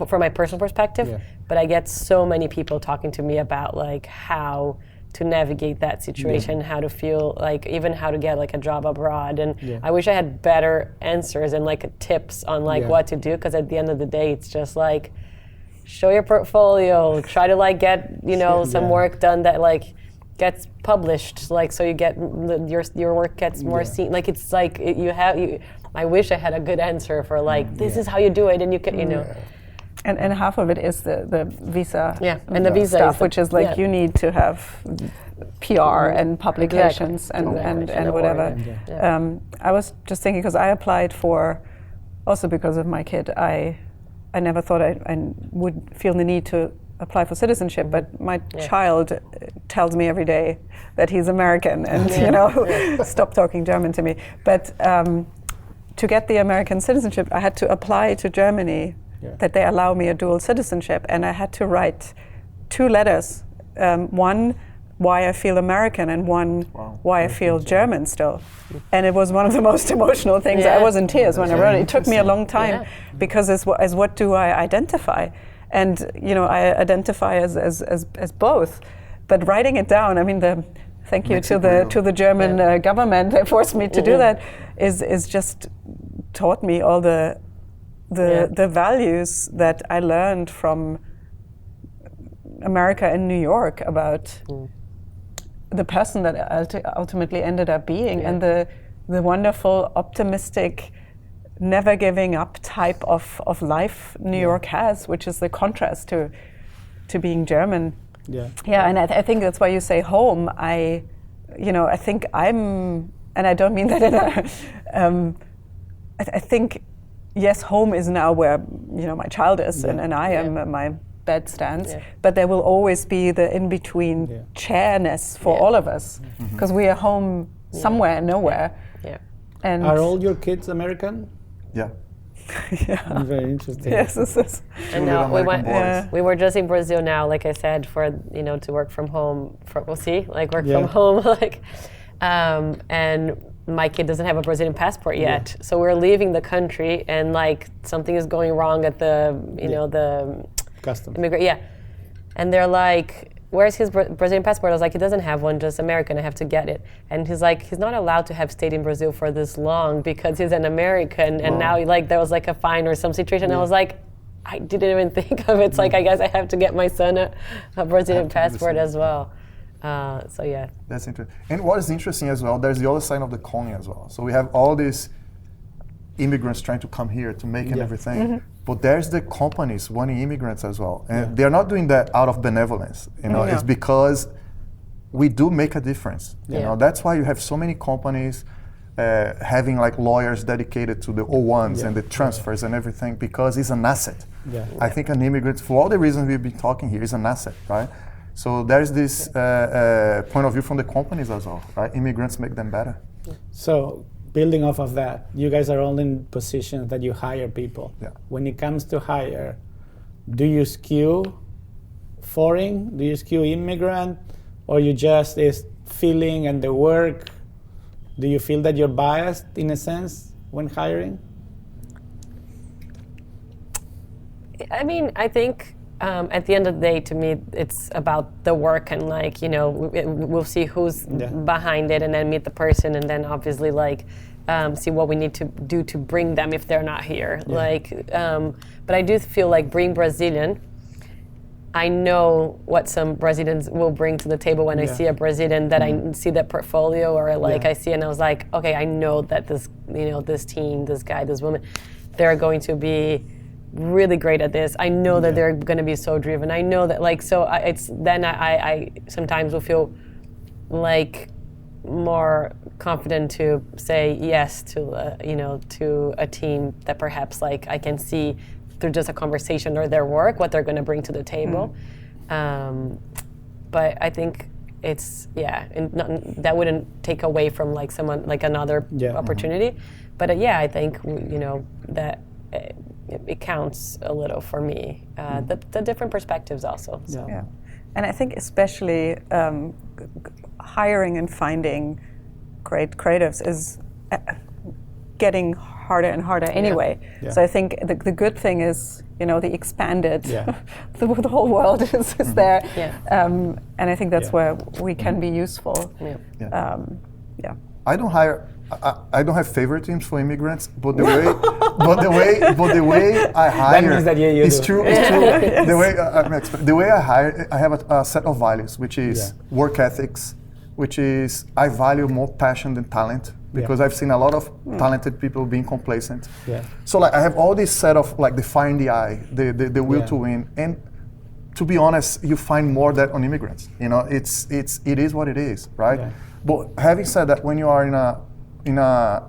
Speaker 4: from my personal perspective, but I get so many people talking to me about like how to navigate that situation, how to feel like even how to get like a job abroad. And I wish I had better answers and like tips on like what to do, because at the end of the day, it's just like show your portfolio, try to like get some work done that like gets published, like so you get your work gets more seen. Like it's like I wish I had a good answer for like this is how you do it, and you can
Speaker 3: And half of it is the visa
Speaker 4: and the visa
Speaker 3: stuff, which is like you need to have PR and publications and whatever. I was just thinking, because I applied for, also because of my kid, I never thought I would feel the need to apply for citizenship, but my child tells me every day that he's American and stop talking German to me. But to get the American citizenship, I had to apply to Germany that they allow me a dual citizenship, and I had to write 2 letters, one why I feel American and one why I feel German still. And it was one of the most emotional things. I was in tears when I wrote it. It took me a long time because as what do I identify? And I identify as both. But writing it down, I mean, thank you to the German government, they forced me to do that, is just taught me all the values that I learned from America and New York about the person that ultimately ended up being, and the wonderful, optimistic, never giving up type of life New York has, which is the contrast to being German. And I think that's why you say home. I think I'm, and I don't mean that in a, I think, yes, home is now where my child is, and I am, my bed stands, but there will always be the in-between chairness for all of us, because we are home somewhere, nowhere. And
Speaker 1: are all your kids American?
Speaker 2: Yeah.
Speaker 1: Very interesting.
Speaker 3: Yes, this is.
Speaker 4: And now we were just in Brazil now, like I said, for to work from home. We'll see, like work from home, like, and my kid doesn't have a Brazilian passport yet, so we're leaving the country, and like something is going wrong at the the
Speaker 1: Customs.
Speaker 4: And they're like, where's his Brazilian passport? I was like, he doesn't have one, just American, I have to get it. And he's like, he's not allowed to have stayed in Brazil for this long because he's an American, and now like there was like a fine or some situation. I was like, I didn't even think of it. It's like, I guess I have to get my son a Brazilian passport as well. So yeah.
Speaker 2: That's interesting. And what is interesting as well, there's the other side of the coin as well. So we have all these immigrants trying to come here to make and everything. But there's the companies wanting immigrants as well. And they're not doing that out of benevolence. It's because we do make a difference. You know, that's why you have so many companies having like lawyers dedicated to the O1s and the transfers and everything, because it's an asset. I think an immigrant, for all the reasons we've been talking here, is an asset, right? So there's this point of view from the companies as well, right? Immigrants make them better.
Speaker 1: So building off of that, you guys are all in positions that you hire people. When it comes to hire, do you skew foreign? Do you skew immigrant? Or you just is feeling and the work? Do you feel that you're biased in a sense when hiring?
Speaker 4: I mean, I think at the end of the day, to me, it's about the work, and like, we'll see who's behind it, and then meet the person, and then obviously like see what we need to do to bring them if they're not here. But I do feel like being Brazilian, I know what some Brazilians will bring to the table when I see a Brazilian that I see that portfolio, or like I see, and I was like, okay, I know that this, this team, this guy, this woman, they're going to be really great at this. I know that they're going to be so driven. I know that, like, so I sometimes will feel like more confident to say yes to to a team that perhaps like I can see through just a conversation or their work what they're going to bring to the table. But I think it's that wouldn't take away from like someone like another opportunity. But I think that it counts a little for me. The different perspectives also. So.
Speaker 3: Yeah, and I think especially hiring and finding great creatives is getting harder and harder anyway. So I think the good thing is, the expanded, the whole world is there. And I think that's where we can be useful.
Speaker 2: I don't have favorite teams for immigrants, but the way I hire,
Speaker 1: that means that
Speaker 2: it's
Speaker 1: do.
Speaker 2: true. It's true. The way I hire, I have a set of values, which is work ethics, which is I value more passion than talent, because I've seen a lot of talented people being complacent. So like I have all this set of like the fire in the eye, the will to win, and to be honest, you find more that on immigrants. It is what it is, right? But having said that, when you are in a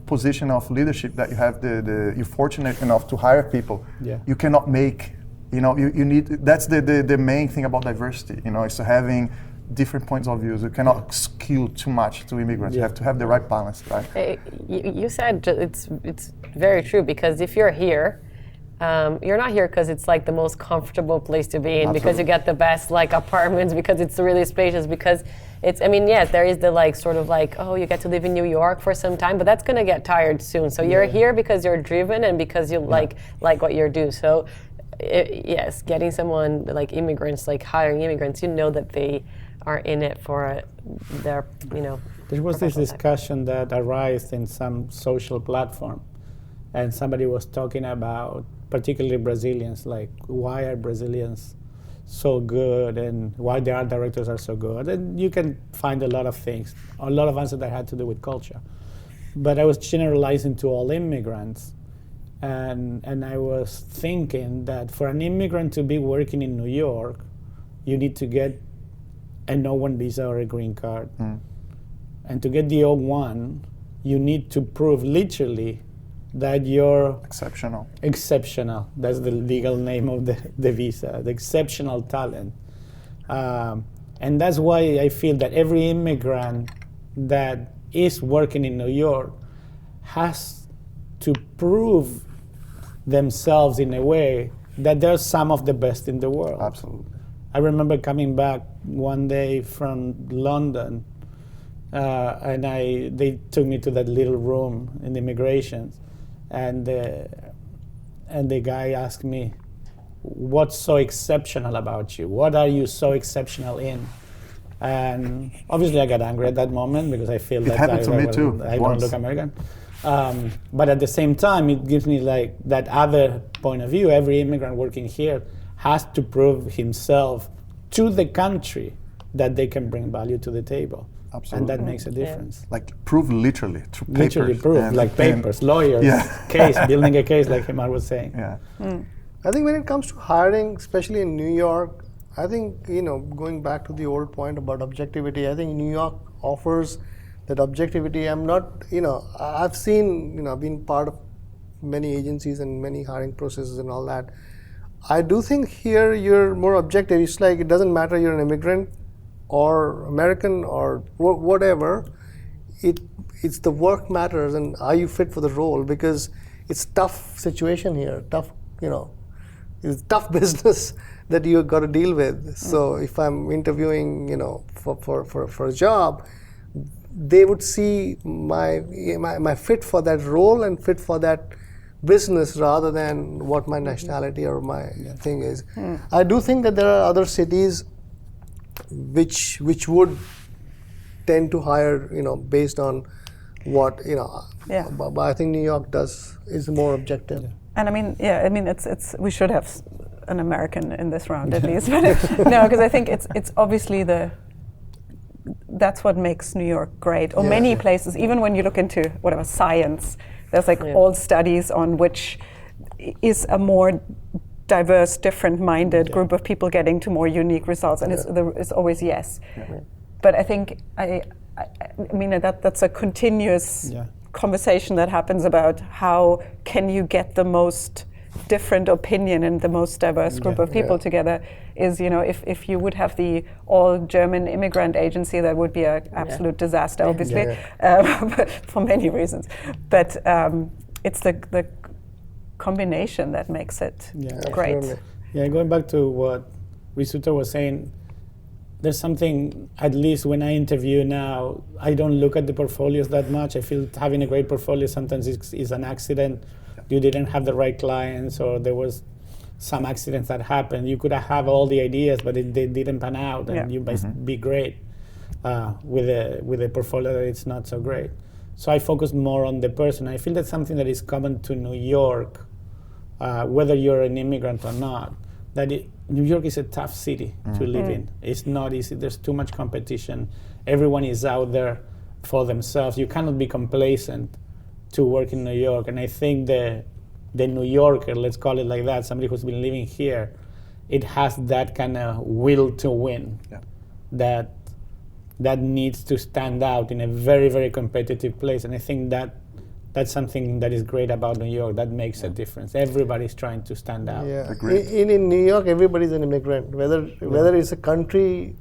Speaker 2: position of leadership that you have you're fortunate enough to hire people, you cannot make, you need, that's the main thing about diversity, is to having different points of views. You cannot skew too much to immigrants. You have to have the right balance, right?
Speaker 4: You said it's very true, because if you're here, you're not here because it's like the most comfortable place to be in, because you get the best like apartments, because it's really spacious, because it's, yes, there is the like sort of like, oh, you get to live in New York for some time, but that's gonna get tired soon. So you're here because you're driven and because you like what you do. So yes, getting someone like immigrants, like hiring immigrants, that they are in it for their,
Speaker 1: There was this discussion that arose in some social platform, and somebody was talking about particularly Brazilians, like why are Brazilians so good and why the art directors are so good. And you can find a lot of things, a lot of answers that had to do with culture. But I was generalizing to all immigrants. And I was thinking that for an immigrant to be working in New York, you need to get a No-1 visa or a green card. And to get the O1, you need to prove literally that you're
Speaker 2: exceptional.
Speaker 1: That's the legal name of the visa, the exceptional talent. And that's why I feel that every immigrant that is working in New York has to prove themselves in a way that they're some of the best in the world.
Speaker 2: Absolutely.
Speaker 1: I remember coming back one day from London, and they took me to that little room in immigration, and the guy asked me, "What's so exceptional about you? What are you so exceptional in?" And obviously, I got angry at that moment because I feel that
Speaker 2: happened to me too.
Speaker 1: I don't look American. But at the same time, it gives me like that other point of view. Every immigrant working here has to prove himself to the country that they can bring value to the table.
Speaker 2: Absolutely.
Speaker 1: And that makes a difference.
Speaker 2: Like prove literally through papers.
Speaker 1: Literally prove, like papers, lawyers, case, building a case, like Hemant was saying.
Speaker 2: Yeah.
Speaker 5: I think when it comes to hiring, especially in New York, I think, going back to the old point about objectivity, I think New York offers that objectivity. I'm not, I've seen, I've been part of many agencies and many hiring processes and all that. I do think here you're more objective. It's like it doesn't matter you're an immigrant or American or whatever. It's the work matters and are you fit for the role, because it's tough situation here, tough, it's tough business that you got to deal with. So if I'm interviewing, for a job, they would see my fit for that role and fit for that business rather than what my nationality or my thing is. I do think that there are other cities which would tend to hire, based on what, but I think New York is more objective.
Speaker 3: And I mean, it's we should have an American in this round at least, but no, because I think it's obviously that's what makes New York great, or many places. Even when you look into whatever science, there's all studies on which is a more diverse, different-minded group of people getting to more unique results, and it's always yes. But I think I mean that's a continuous conversation that happens about how can you get the most different opinion and the most diverse group of people together. Is if you would have the all German immigrant agency, that would be an absolute disaster, obviously, for many reasons. But it's the combination that makes it great.
Speaker 5: Absolutely.
Speaker 1: Yeah, going back to what Rizuto was saying, there's something, at least when I interview now, I don't look at the portfolios that much. I feel having a great portfolio sometimes is an accident. You didn't have the right clients, or there was some accidents that happened. You could have all the ideas, but they didn't pan out, and you might be great with a portfolio that it's not so great. So I focus more on the person. I feel that's something that is common to New York, whether you're an immigrant or not, that New York is a tough city to live in. It's not easy. There's too much competition. Everyone is out there for themselves. You cannot be complacent to work in New York. And I think the New Yorker, let's call it like that, somebody who's been living here, it has that kind of will to win that needs to stand out in a very, very competitive place. And I think that's something that is great about New York. That makes a difference. Everybody's trying to stand out.
Speaker 5: Yeah, in New York, everybody's an immigrant. Whether it's a country,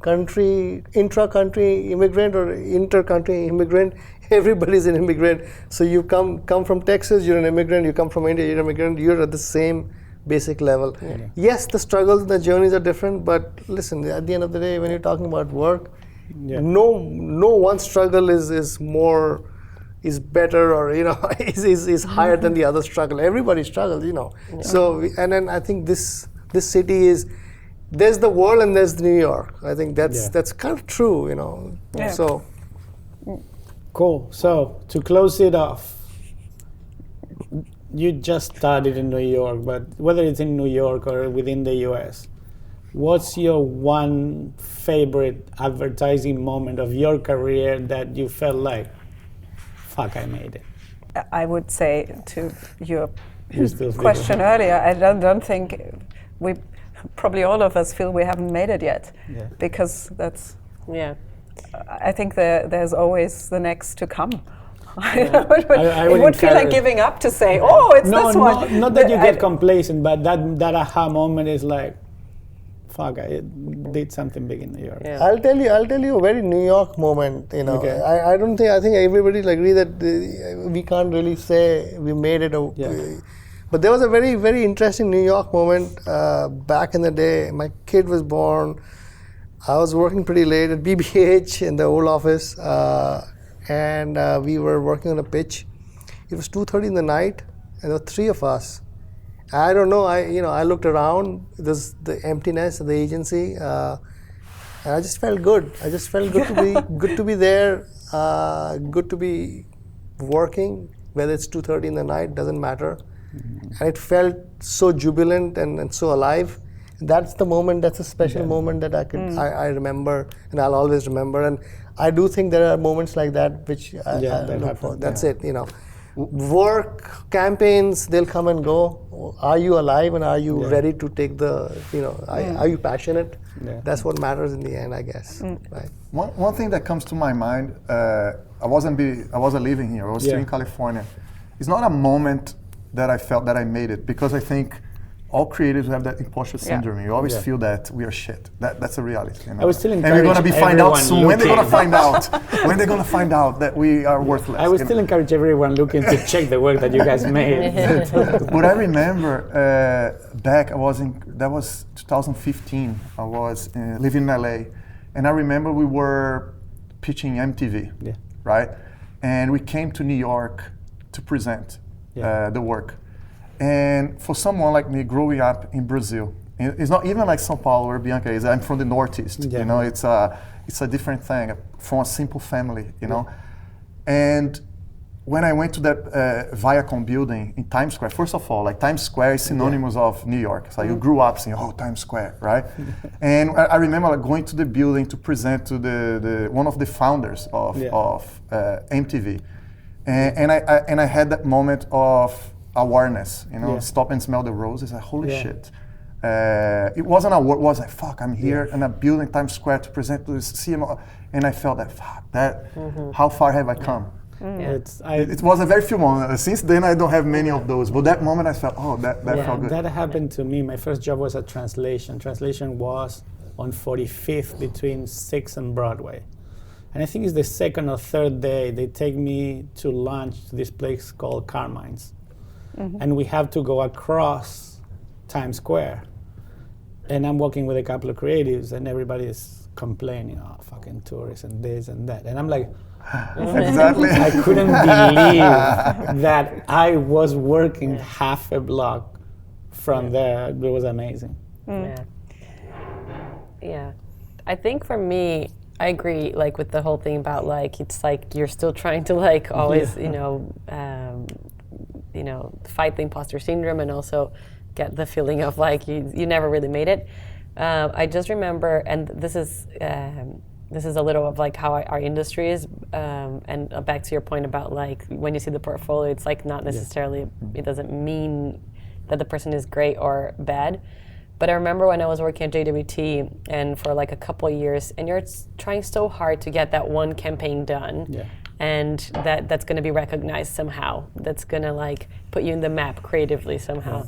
Speaker 5: intra-country immigrant or inter-country immigrant, everybody's an immigrant. So you come from Texas, you're an immigrant. You come from India, you're an immigrant. You're at the same basic level. Yes, the struggles, the journeys are different. But listen, at the end of the day, when you're talking about work, no one struggle is better or is higher than the other struggle. Everybody struggles, So and then I think this city there's the world and there's New York. I think that's kind of true, So
Speaker 1: cool. So to close it off, you just started in New York, but whether it's in New York or within the US, what's your one favorite advertising moment of your career that you felt like, fuck, I made it?
Speaker 3: I would say to your question earlier, I don't think probably all of us feel we haven't made it yet, because that's. I think there's always the next to come. It would feel like giving up to say, it's this one.
Speaker 1: Not that you get complacent, but that aha moment is like, fuck, I did something big in New York.
Speaker 5: Yeah. I'll tell you a very New York moment. I think everybody will agree that we can't really say we made it. But there was a very, very interesting New York moment back in the day. My kid was born. I was working pretty late at BBH in the old office, and we were working on a pitch. It was 2:30 in the night, and there were 3 of us. I don't know. I looked around. There's the emptiness of the agency, and I just felt good. I just felt good to be there, good to be working. Whether it's 2:30 in the night, doesn't matter. And it felt so jubilant and so alive. That's the moment. That's a special moment that I remember, and I'll always remember. And I do think there are moments like that which I look for. That's it. Work campaigns, they'll come and go. Are you alive, and are you ready to take the? Are you passionate? Yeah. That's what matters in the end, I guess. Right.
Speaker 2: One thing that comes to my mind, I wasn't living here. I was still in California. It's not a moment that I felt that I made it, because I think all creatives have that imposter syndrome. You always feel that we are shit. That's a reality.
Speaker 1: I was still
Speaker 2: and we're going to find out soon. When they're going to find out? When they're going to find out that we are worthless?
Speaker 1: I would still encourage everyone looking to check the work that you guys made.
Speaker 2: But I remember back, that was 2015. I was living in LA, and I remember we were pitching MTV, right? And we came to New York to present the work. And for someone like me growing up in Brazil, it's not even like São Paulo where Bianca is. I'm from the Northeast. It's a different thing, from a simple family, And when I went to that Viacom building in Times Square, first of all, like Times Square is synonymous of New York. So you grew up saying, "Oh, Times Square," right? And I remember like going to the building to present to the one of the founders of MTV, and I had that moment of awareness, stop and smell the roses. Like, holy shit. It wasn't a word, it was like, fuck, I'm here in a building, Times Square, to present to the CMO. And I felt that, fuck, how far have I come? It was a very few moments. Since then, I don't have many of those. But that moment, I felt, that felt good.
Speaker 1: That happened to me. My first job was a translation. Translation was on 45th between 6th and Broadway. And I think it's the second or third day, they take me to lunch to this place called Carmine's. And we have to go across Times Square. And I'm walking with a couple of creatives, and everybody is complaining, "Oh, fucking tourists and this and that." And I'm like,
Speaker 2: exactly.
Speaker 1: I couldn't believe that I was working half a block from there. It was amazing.
Speaker 4: Yeah. I think for me, I agree, like, with the whole thing about, like, it's like you're still trying to, like, always, fight the imposter syndrome, and also get the feeling of like you never really made it. I just remember, and this is a little of like how our industry is, and back to your point about like when you see the portfolio, it's like not necessarily, it doesn't mean that the person is great or bad. But I remember when I was working at JWT, and for like a couple of years, and you're trying so hard to get that one campaign done. And that's going to be recognized somehow. That's going to like put you in the map creatively somehow.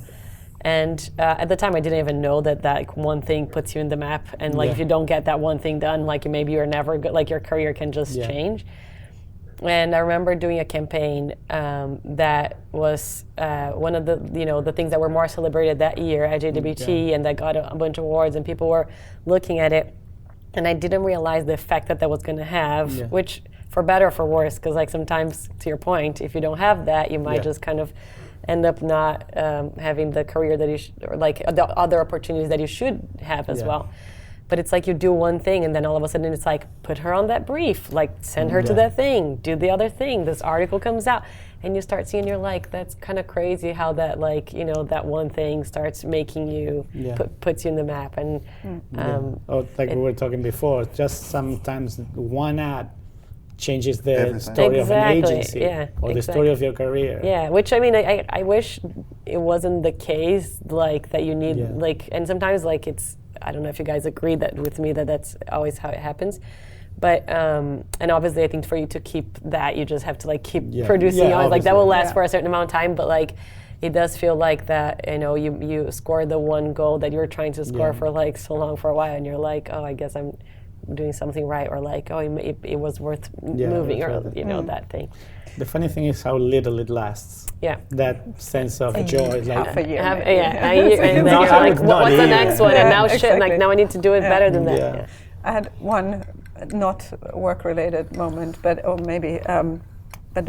Speaker 4: And at the time, I didn't even know that like one thing puts you in the map. And like if you don't get that one thing done, like maybe you're never good. Like your career can just change. And I remember doing a campaign that was one of the the things that were more celebrated that year at JWT, and that got a bunch of awards, and people were looking at it. And I didn't realize the effect that was going to have, which, for better or for worse, because like sometimes, to your point, if you don't have that, you might just kind of end up not having the career that you or like the other opportunities that you should have as well. But it's like you do one thing, and then all of a sudden it's like, put her on that brief, like send her to that thing, do the other thing, this article comes out, and you start seeing, you're like, that's kind of crazy how that like, that one thing starts making you, puts you in the map. And
Speaker 1: like we were talking before, just sometimes one ad changes the story of an agency or the story of your career.
Speaker 4: Yeah, which I mean, I wish it wasn't the case, like that you need like, and sometimes like it's, I don't know if you guys agree that with me that that's always how it happens, but and obviously I think for you to keep that, you just have to like keep producing on, like that will last for a certain amount of time, but like it does feel like that, you score the one goal that you're trying to score for like so long for a while, and you're like, oh, I guess I'm doing something right, or like, oh, it was worth moving, or that thing.
Speaker 1: The funny thing is how little it lasts.
Speaker 4: Yeah.
Speaker 1: That sense of joy. Like,
Speaker 3: half a year.
Speaker 4: And then you're like, what's the next one? And now shit, like now I need to do it better than that.
Speaker 3: I had one not work-related moment, but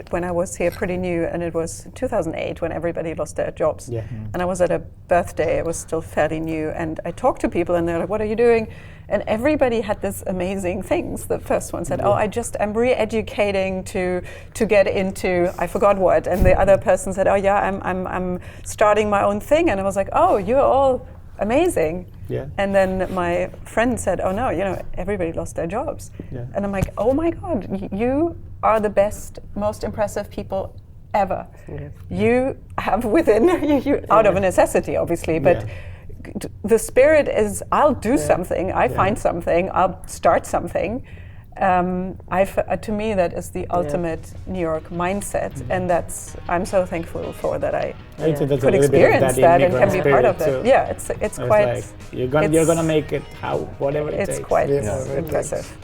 Speaker 3: when I was here pretty new, and it was 2008 when everybody lost their jobs.
Speaker 1: Yeah.
Speaker 3: And I was at a birthday, it was still fairly new, and I talked to people and they're like, what are you doing? And everybody had this amazing things. The first one said, I'm re-educating to get into, I forgot what. And the other person said, I'm starting my own thing. And I was like, oh, you're all amazing.
Speaker 1: Yeah.
Speaker 3: And then my friend said, oh no, everybody lost their jobs.
Speaker 1: Yeah.
Speaker 3: And I'm like, oh my God, you are the best, most impressive people ever.
Speaker 4: Yeah.
Speaker 3: You have within you out of a necessity, obviously, but the spirit is, I'll do something, I find something, I'll start something. To me, that is the ultimate New York mindset, and I'm so thankful for that. I could experience that and can be part of it. Yeah, it's quite.
Speaker 1: Like, you're gonna make it whatever it takes.
Speaker 3: It's quite impressive.